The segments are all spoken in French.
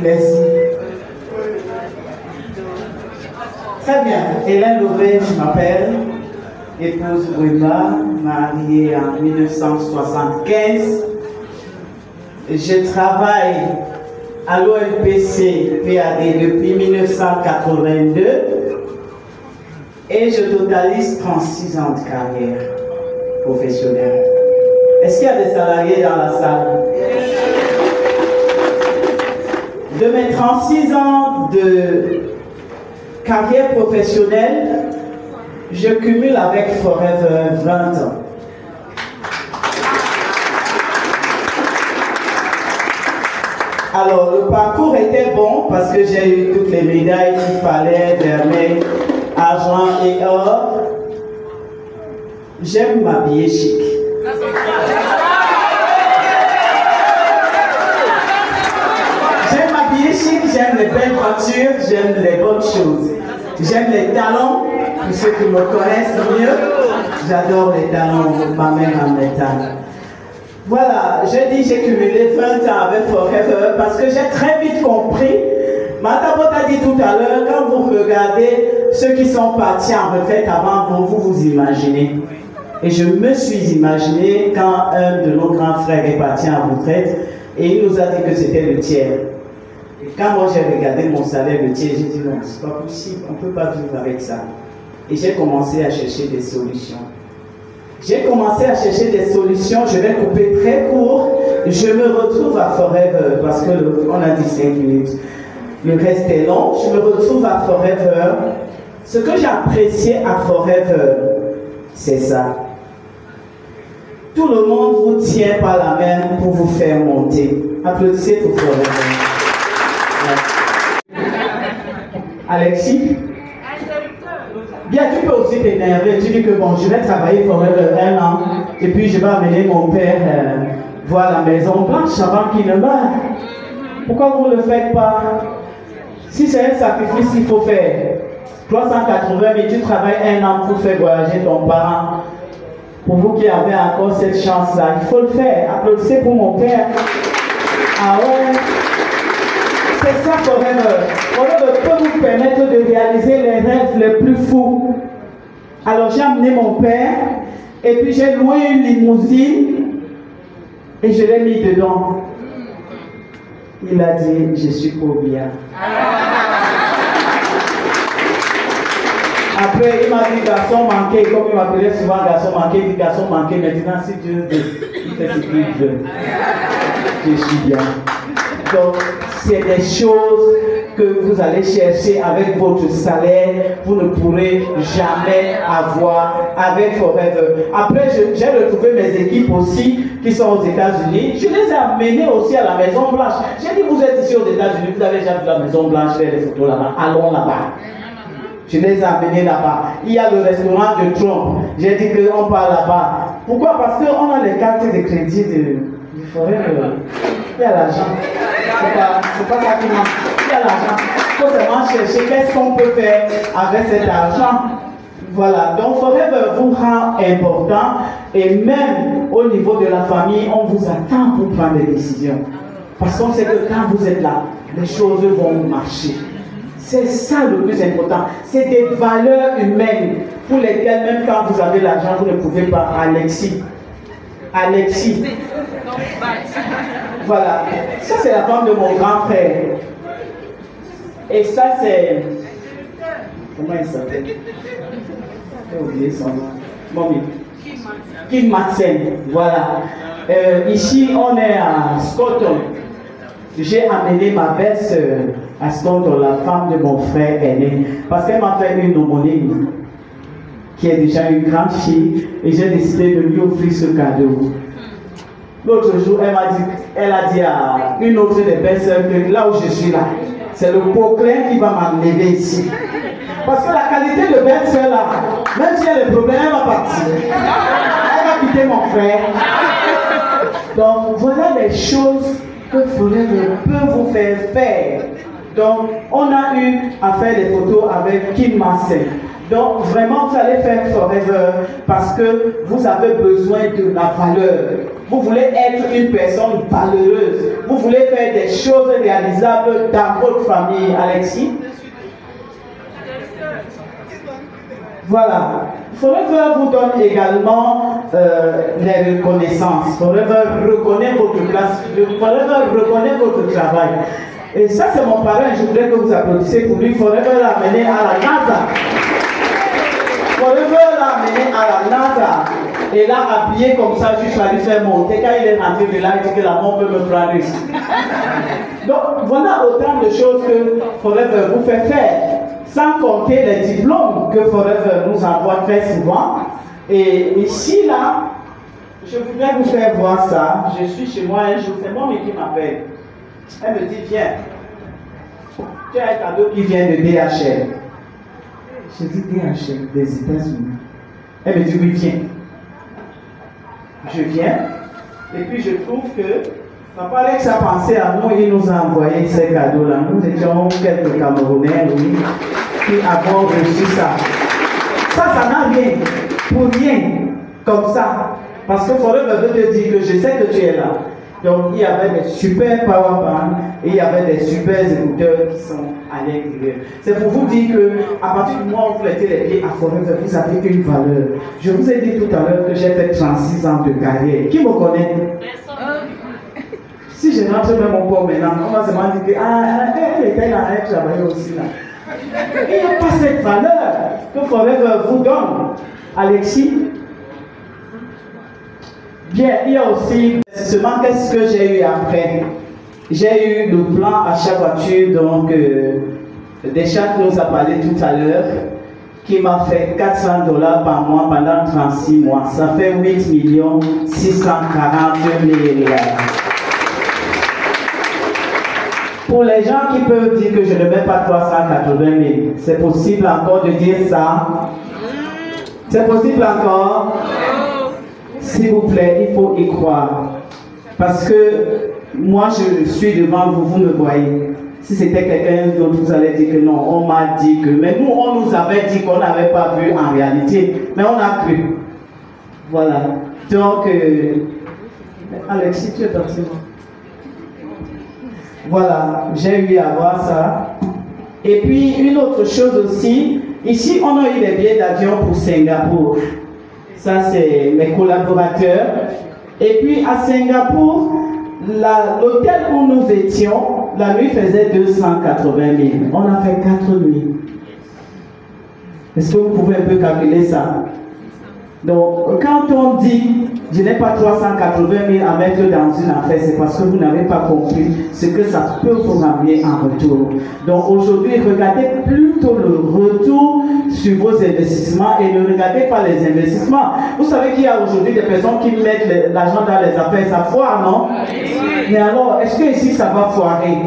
Merci. Très bien. Hélène Louvet, je m'appelle. Épouse Bruma, mariée en 1975. Je travaille à l'ONPC PAD depuis 1982 et je totalise 36 ans de carrière professionnelle. Est-ce qu'il y a des salariés dans la salle? De mes 36 ans de carrière professionnelle, je cumule avec Forever 20 ans. Alors, le parcours était bon parce que j'ai eu toutes les médailles qu'il fallait, vermeil, argent et or. J'aime m'habiller chic. J'aime m'habiller chic, j'aime les belles voitures, j'aime les bonnes choses. J'aime les talons, pour ceux qui me connaissent mieux. J'adore les talons, ma mère en métal. Voilà, j'ai cumulé 20 ans avec Forever parce que j'ai très vite compris. Madame a dit tout à l'heure, quand vous regardez ceux qui sont partis en retraite avant vous, vous imaginez. Et je me suis imaginé quand un de nos grands frères est parti en retraite et il nous a dit que c'était le tiers. Et quand moi j'ai regardé mon salaire le tiers, j'ai dit non, c'est pas possible, on ne peut pas vivre avec ça. Et j'ai commencé à chercher des solutions. J'ai commencé à chercher des solutions, je vais couper très court. Je me retrouve à Forever, parce qu'on a dit 5 minutes. Le reste est long, je me retrouve à Forever. Ce que j'appréciais à Forever, c'est ça. Tout le monde vous tient par la main pour vous faire monter. Applaudissez pour Forever. Alexis? Bien, tu peux aussi t'énerver, tu dis que bon, je vais travailler Forever 1 an et puis je vais amener mon père voir la Maison Blanche avant qu'il ne meure. Pourquoi vous ne le faites pas? Si c'est un sacrifice qu'il faut faire, 380 000, tu travailles 1 an pour faire voyager ton parent. Pour vous qui avez encore cette chance-là, il faut le faire. Applaudissez pour mon père. Ah ouais. C'est ça Forever. Forever peut vous permettre de réaliser les rêves les plus fous. Alors j'ai amené mon père et puis j'ai loué une limousine et je l'ai mis dedans. Il a dit, je suis pour bien. Après, il m'a dit, garçon manqué, comme il m'appelait souvent garçon manqué, il dit, garçon manqué, maintenant si Dieu veut, il fait ce qu'il veut. Je suis bien. Donc, c'est des choses que vous allez chercher avec votre salaire, vous ne pourrez jamais avoir avec Forever. Après, j'ai retrouvé mes équipes aussi qui sont aux États-Unis. Je les ai amenées aussi à la Maison Blanche. J'ai dit, vous êtes ici aux États-Unis, vous avez déjà vu la Maison Blanche, faire des photos là-bas. Allons là-bas. Je les ai amenés là-bas. Il y a le restaurant de Trump. J'ai dit qu'on part là-bas. Pourquoi? Parce qu'on a les cartes de crédit du Forever. Il y a l'argent. C'est pas ça qui manque. Il y a l'argent. Il faut vraiment chercher qu'est-ce qu'on peut faire avec cet argent. Voilà. Donc Forever vous rend important. Et même au niveau de la famille, on vous attend pour prendre des décisions. Parce qu'on sait que quand vous êtes là, les choses vont marcher. C'est ça le plus important. C'est des valeurs humaines pour lesquelles, même quand vous avez l'argent, vous ne pouvez pas. Alexis. Alexis. Voilà. Ça, c'est la femme de mon grand frère. Et ça, c'est... Comment il s'appelle? J'ai oublié son nom. Mommy. Kim Madsen. Voilà. Ici, on est à Scotland. J'ai amené ma belle-sœur à Scotland, la femme de mon frère aîné, parce qu'elle m'a fait une homonyme qui est déjà une grande fille et j'ai décidé de lui offrir ce cadeau. L'autre jour, elle a dit à une autre des belles-sœurs que là où je suis là, c'est le proclaim qui va m'enlever ici. Parce que la qualité de belle-sœur là, même si elle a des problèmes, elle va partir. Elle va quitter mon frère. Donc voilà les choses que Forever peut vous faire. Donc on a eu à faire des photos avec Kim Marcel. Donc vraiment vous allez faire Forever parce que vous avez besoin de la valeur. Vous voulez être une personne valeureuse. Vous voulez faire des choses réalisables dans votre famille, Alexis. Voilà. Forever vous donne également les reconnaissances. Forever reconnaît votre place. Forever reconnaît votre travail. Et ça, c'est mon parrain. Je voudrais que vous applaudissiez pour lui. Forever l'a amené à la NASA. Forever l'a amené à la NASA. Et l'a habillé comme ça, juste à lui faire monter. Quand il est rentré de là, il dit que la mort peut me prendre ici. Donc, voilà autant de choses que Forever vous fait faire. Sans compter les diplômes que Forever nous envoie très souvent. Et ici, là, je voudrais vous faire voir ça. Je suis chez moi un jour, c'est mon mari qui m'appelle. Elle me dit, viens. Tu as un cadeau qui vient de DHL. Je dis, DHL, des États-Unis. Elle me dit, oui, viens. Je viens. Et puis je trouve que Papa Alex a pensé à nous, il nous a envoyé ces cadeaux-là. Nous étions quelques Camerounais, oui, qui avons reçu ça. Ça n'a rien, pour rien, comme ça. Parce que Forever veut te dire que je sais que tu es là. Donc il y avait des super power bands et il y avait des super écouteurs qui sont à l'intérieur. C'est pour vous dire que à partir du moment où vous mettez les pieds à Forever, vous avez une valeur. Je vous ai dit tout à l'heure que j'ai fait 36 ans de carrière. Qui me connaît? Si je rentre même mon corps maintenant, on va se demander que elle était là, elle travaillait aussi là. Il n'y a pas cette valeur que Forever vous donne. Alexis? Bien, il y a aussi seulement qu'est-ce que j'ai eu après. J'ai eu le plan achat voiture, donc Deschamps nous a parlé tout à l'heure, qui m'a fait $400 par mois pendant 36 mois. Ça fait 8 640 000. Pour les gens qui peuvent dire que je ne mets pas 380 000, c'est possible encore de dire ça? C'est possible encore? S'il vous plaît, il faut y croire. Parce que moi, je suis devant vous, vous me voyez. Si c'était quelqu'un d'autre, vous allez dire que non, on m'a dit que... Mais nous, on nous avait dit qu'on n'avait pas vu en réalité. Mais on a cru. Voilà. Donc, Alexis, tu es parti. Voilà, j'ai eu à voir ça. Et puis, une autre chose aussi. Ici, on a eu des billets d'avion pour Singapour. Ça, c'est mes collaborateurs. Et puis, à Singapour, l'hôtel où nous étions, la nuit faisait 280 000. On a fait 4 nuits. Est-ce que vous pouvez un peu calculer ça? Donc, quand on dit, je n'ai pas 380 000 à mettre dans une affaire, c'est parce que vous n'avez pas compris ce que ça peut vous ramener en retour. Donc, aujourd'hui, regardez plutôt le retour sur vos investissements et ne regardez pas les investissements. Vous savez qu'il y a aujourd'hui des personnes qui mettent l'argent dans les affaires, ça foire, non? Mais alors, est-ce que ici, ça va foirer?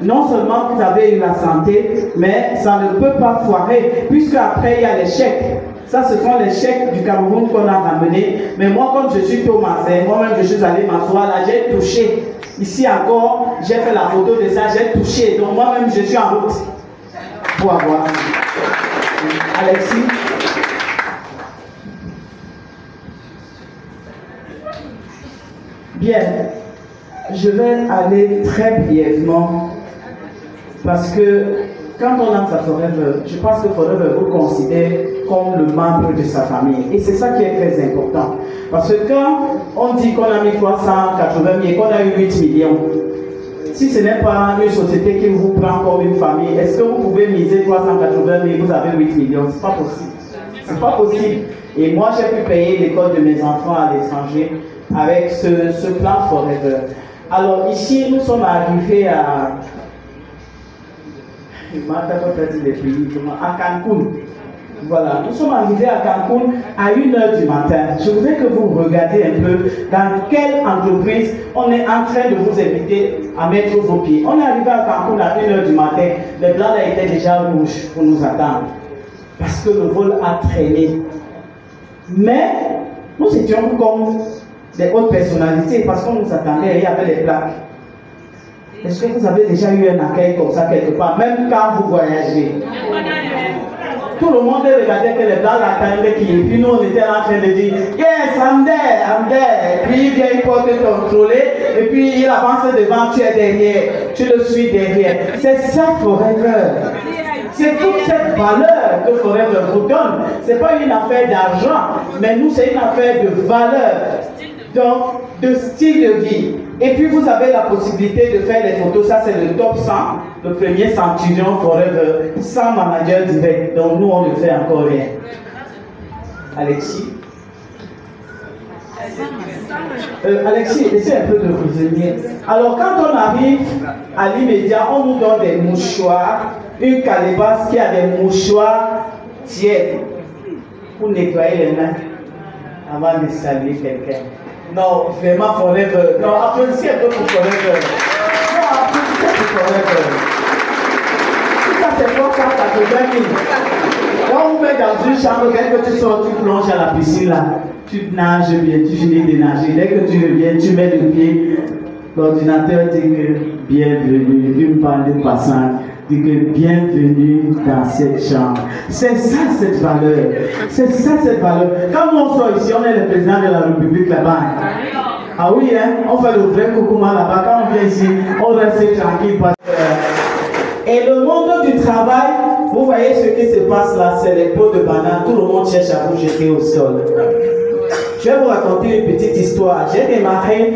Non seulement vous avez eu la santé, mais ça ne peut pas foirer, puisque après, il y a les chèques. Ça, ce sont les chèques du Cameroun qu'on a ramenés. Mais moi, comme je suis Thomas, moi-même, je suis allé m'asseoir là, j'ai touché. Ici encore, j'ai fait la photo de ça, j'ai touché. Donc moi-même, je suis en route pour avoir. Alexis? Bien. Je vais aller très brièvement parce que quand on entre à Forever, je pense que Forever vous considère comme le membre de sa famille. Et c'est ça qui est très important. Parce que quand on dit qu'on a mis 380 000 et qu'on a eu 8 millions, si ce n'est pas une société qui vous prend comme une famille, est-ce que vous pouvez miser 380 000 et vous avez 8 millions? C'est pas possible. C'est pas possible. Et moi, j'ai pu payer l'école de mes enfants à l'étranger avec ce plan Forever. Alors ici, nous sommes arrivés à Cancun. Voilà, nous sommes arrivés à Cancun à 1h du matin. Je voudrais que vous regardiez un peu dans quelle entreprise on est en train de vous inviter à mettre vos pieds. On est arrivé à Cancun à 1h du matin. Les blancs étaient déjà rouges pour nous attendre. Parce que le vol a traîné. Mais nous étions comme des hautes personnalités parce qu'on nous attendait et il y avait les plaques. Est-ce que vous avez déjà eu un accueil comme ça quelque part, même quand vous voyagez? Tout le monde regardait que les blancs l'attendaient qui, et puis nous on était en train de dire yes, I'm there, I'm there. Et puis il vient, il porte contrôler, et puis il avance devant, tu es derrière, tu le suis derrière. C'est ça Forever. C'est toute cette valeur que Forever vous donne. Ce n'est pas une affaire d'argent, mais nous c'est une affaire de valeur, donc de style de vie. Et puis vous avez la possibilité de faire des photos, ça c'est le top 100, le premier centurion Forever, sans manager direct. Donc nous on ne fait encore rien. Alexis. Alexis, essaie un peu de revenir. Alors quand on arrive à l'immédiat, on nous donne des mouchoirs, une calebasse qui a des mouchoirs tièdes pour nettoyer les mains avant de saluer quelqu'un. Non, vraiment Forever. Non, applaudissez un peu pour Forever. Non, applaudissez pour Forever. Tout ça c'est pour 180 000. Quand on met dans une chambre, dès que tu sors, tu plonges à la piscine là. Tu nages bien, tu finis de nager. Dès que tu reviens, tu mets le pied. L'ordinateur dit que bienvenue, une bande passante. Dit que bienvenue dans cette chambre. C'est ça cette valeur. C'est ça cette valeur. Quand nous on sort ici, on est le président de la République là-bas. Ah oui, hein? On fait le vrai coucouman là-bas. Quand on vient ici, on reste tranquille. Et le monde du travail, vous voyez ce qui se passe là, c'est les pots de banane. Tout le monde cherche à vous jeter au sol. Je vais vous raconter une petite histoire. J'ai démarré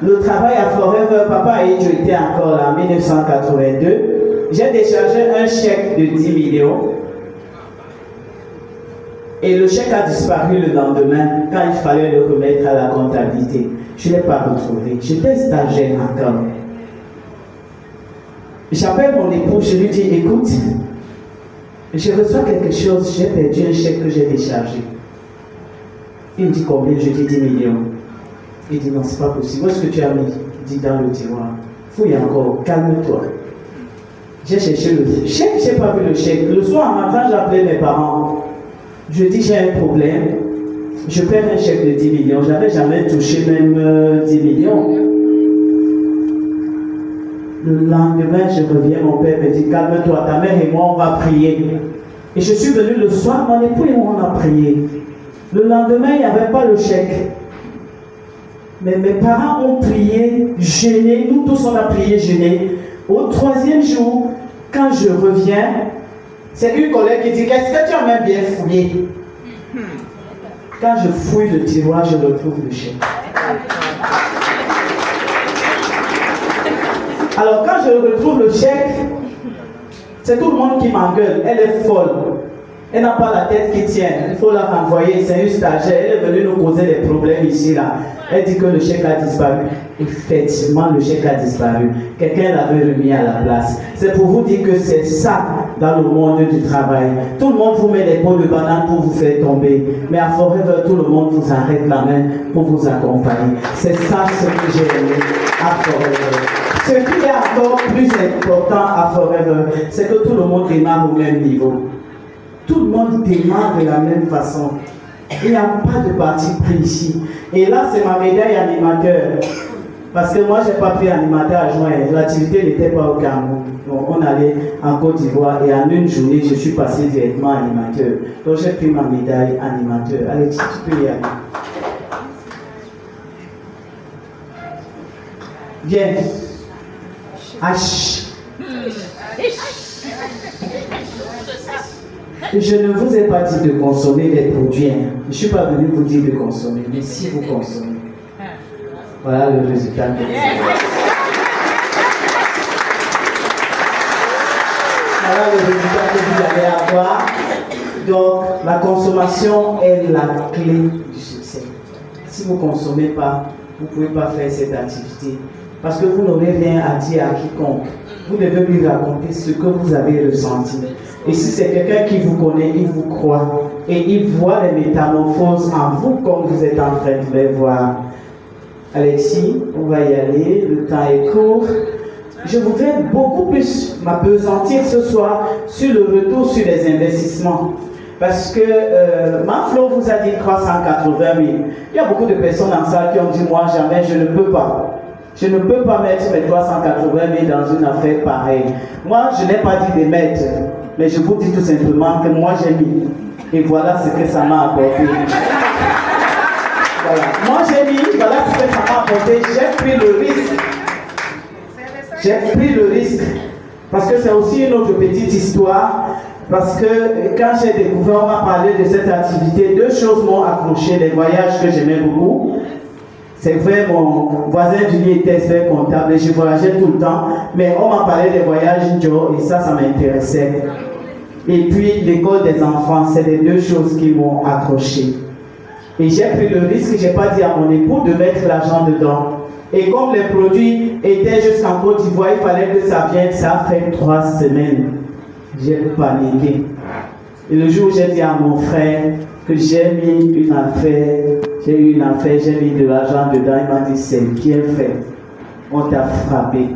le travail à Forever. Papa et je étais encore là en 1982. J'ai déchargé un chèque de 10 millions et le chèque a disparu le lendemain quand il fallait le remettre à la comptabilité. Je ne l'ai pas retrouvé. J'étais stagiaire encore. J'appelle mon époux, je lui dis écoute, je reçois quelque chose, j'ai perdu un chèque que j'ai déchargé. Il me dit combien? Je dis 10 millions. Il dit non, c'est pas possible. Où est-ce que tu as mis? Il dit dans le tiroir. Fouille encore, calme-toi. J'ai cherché le chèque, je n'ai pas vu le chèque. Le soir, en matin, j'ai appelé mes parents. Je dis j'ai un problème. Je perds un chèque de 10 millions. Je n'avais jamais touché même 10 millions. Le lendemain, je reviens, mon père me dit calme-toi, ta mère et moi, on va prier. Et je suis venu le soir, mon époux et moi, on a prié. Le lendemain, il n'y avait pas le chèque. Mais mes parents ont prié, gênés. Nous tous, on a prié, gênés. Au troisième jour, quand je reviens, c'est une collègue qui dit qu'est-ce que tu as même bien fouillé? Quand je fouille le tiroir, je retrouve le chèque. Alors quand je retrouve le chèque, c'est tout le monde qui m'engueule. Elle est folle. Elle n'a pas la tête qui tient. Il faut la renvoyer. C'est une stagiaire. Elle est venue nous poser des problèmes ici, là. Elle dit que le chèque a disparu. Effectivement, le chèque a disparu. Quelqu'un l'avait remis à la place. C'est pour vous dire que c'est ça dans le monde du travail. Tout le monde vous met des pots de banane pour vous faire tomber. Mais à Forever, tout le monde vous arrête la main pour vous accompagner. C'est ça ce que j'ai aimé à Forever. Ce qui est encore plus important à Forever, c'est que tout le monde démarre au même niveau. Tout le monde démarre de la même façon. Il n'y a pas de parti pris ici. Et là, c'est ma médaille animateur. Parce que moi, je n'ai pas pris animateur à juin. L'activité n'était pas au Cameroun. Donc, on allait en Côte d'Ivoire et en une journée, je suis passé directement animateur. Donc, j'ai pris ma médaille animateur. Alexis, tu peux y aller. Viens. H. Je ne vous ai pas dit de consommer des produits. Je ne suis pas venu vous dire de consommer, mais si vous consommez, voilà le résultat que vous avez. Voilà le résultat que vous allez avoir. Donc, la consommation est la clé du succès. Si vous ne consommez pas, vous ne pouvez pas faire cette activité. Parce que vous n'aurez rien à dire à quiconque. Vous devez lui raconter ce que vous avez ressenti. Et si c'est quelqu'un qui vous connaît, il vous croit. Et il voit les métamorphoses en vous comme vous êtes en train de les voir. Alexis, on va y aller, le temps est court. Je voudrais beaucoup plus m'apesantir ce soir sur le retour sur les investissements. Parce que Manflo vous a dit 380 000. Il y a beaucoup de personnes en salle qui ont dit, moi jamais, je ne peux pas. Je ne peux pas mettre mes 380 000 dans une affaire pareille. Moi, je n'ai pas dit de mettre, mais je vous dis tout simplement que moi j'ai mis. Et voilà ce que ça m'a apporté. Voilà. Moi j'ai mis, voilà ce que ça m'a apporté. J'ai pris le risque. J'ai pris le risque. Parce que c'est aussi une autre petite histoire. Parce que quand j'ai découvert, on m'a parlé de cette activité, deux choses m'ont accroché, les voyages que j'aimais beaucoup. C'est vrai, mon voisin du lit était expert comptable et je voyageais tout le temps, mais on m'a parlé des voyages Joe et ça m'intéressait. Et puis l'école des enfants, c'est les deux choses qui m'ont accroché. Et j'ai pris le risque, je n'ai pas dit à mon époux de mettre l'argent dedans. Et comme les produits étaient jusqu'en Côte d'Ivoire, il fallait que ça vienne, ça a fait 3 semaines. J'ai paniqué. Et le jour où j'ai dit à mon frère que j'ai mis une affaire, j'ai eu une affaire, j'ai mis de l'argent dedans, il m'a dit c'est bien fait. On t'a frappé.